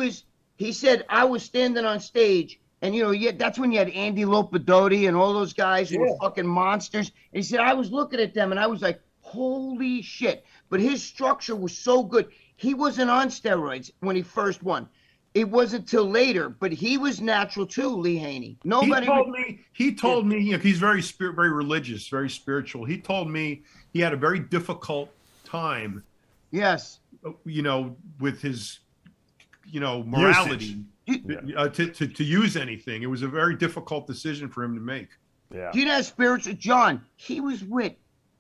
said I was standing on stage, and that's when you had Andy Lopadotti and all those guys who were fucking monsters. And he said I was looking at them and I was like, holy shit. But his structure was so good. He wasn't on steroids when he first won. It wasn't till later, but he was natural too, Lee Haney. He told me he's very religious, very spiritual. He told me he had a very difficult time. Yes. With his morality to use anything. It was a very difficult decision for him to make. Yeah. Do you know spiritual John? He was with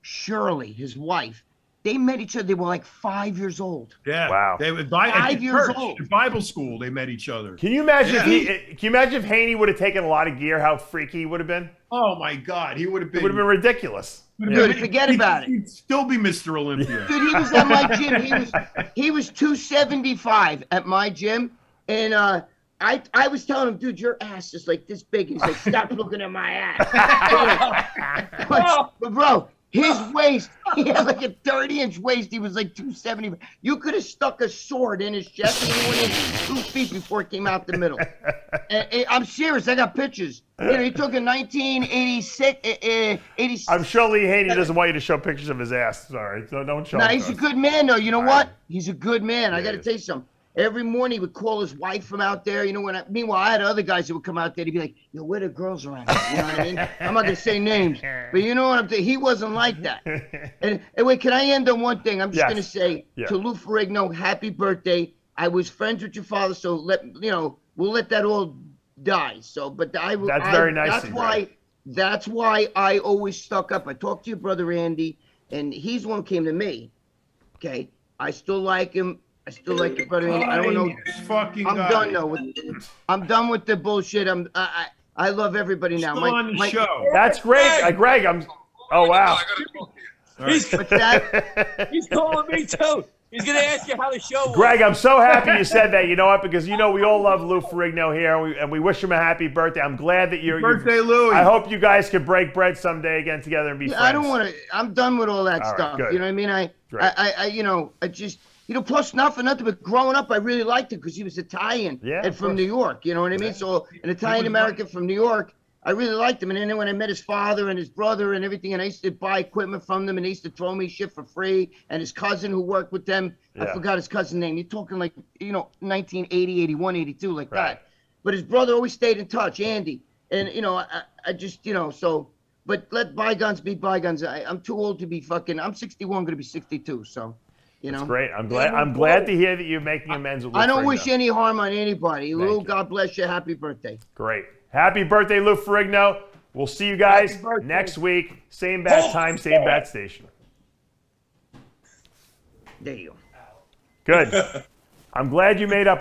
Shirley, his wife. They met each other. They were like 5 years old. Yeah. Wow. They were 5 years old. In Bible school, they met each other. Can you imagine? Can you imagine if Haney would have taken a lot of gear? How freaky he would have been? Oh my God, he would have been. It would have been ridiculous. Dude, forget about it. He'd still be Mr. Olympia. Dude, he was at my gym. He was 275 at my gym. And I was telling him, dude, your ass is like this big. He's like, stop looking at my ass. But bro, his waist, he had like a 30-inch waist. He was like 270. You could have stuck a sword in his chest and he went in 2 feet before it came out the middle. And I'm serious. I got pictures. You know, he took in 1986. 86. I'm sure Lee Haney doesn't want you to show pictures of his ass. Sorry, so don't show. Nah, he's a good man, though. You know what? He's a good man. I got to tell you something. Every morning he would call his wife from out there. You know, meanwhile, I had other guys that would come out there to be like, yo, where the girls around here? You know what I mean? I'm not going to say names. But you know what I'm saying? He wasn't like that. And wait, can I end on one thing? I'm just going to say to Lou Ferrigno, happy birthday. I was friends with your father, so we'll let that all die. So, but that's very nice. That's why I always stuck up. I talked to your brother Andy, and he's the one who came to me. Okay, I still like him. I still like your brother Andy. I don't know. I'm done though. I'm done with the bullshit. I love everybody now. Still on the show. That's great, Greg. Oh wow. What's that? He's calling me too. He's going to ask you how the show was. Greg, I'm so happy you said that. You know what? Because, you know, we all love Lou Ferrigno here, and we wish him a happy birthday. I'm glad that you're... Birthday, Louie. I hope you guys can break bread someday again together and be friends. I don't want to... I'm done with all that stuff. Good. You know what I mean? I just... You know, plus not for nothing, but growing up, I really liked him because he was Italian and from New York. You know what I mean? So an Italian-American from New York, I really liked him. And then when I met his father and his brother and everything, and I used to buy equipment from them, and they used to throw me shit for free. And his cousin who worked with them, I forgot his cousin's name. You're talking like, 1980, 81, 82, like that. But his brother always stayed in touch, Andy. And, I just, so, but let bygones be bygones. I'm too old to be fucking, I'm 61, going to be 62, so. That's great. I'm glad to hear that you're making amends with Lou I don't Ferrigno. wish any harm on anybody. Lou, God bless you. Happy birthday. Great. Happy birthday, Lou Ferrigno. We'll see you guys next week. Same bat time, same bat station. There you go. Good. I'm glad you made up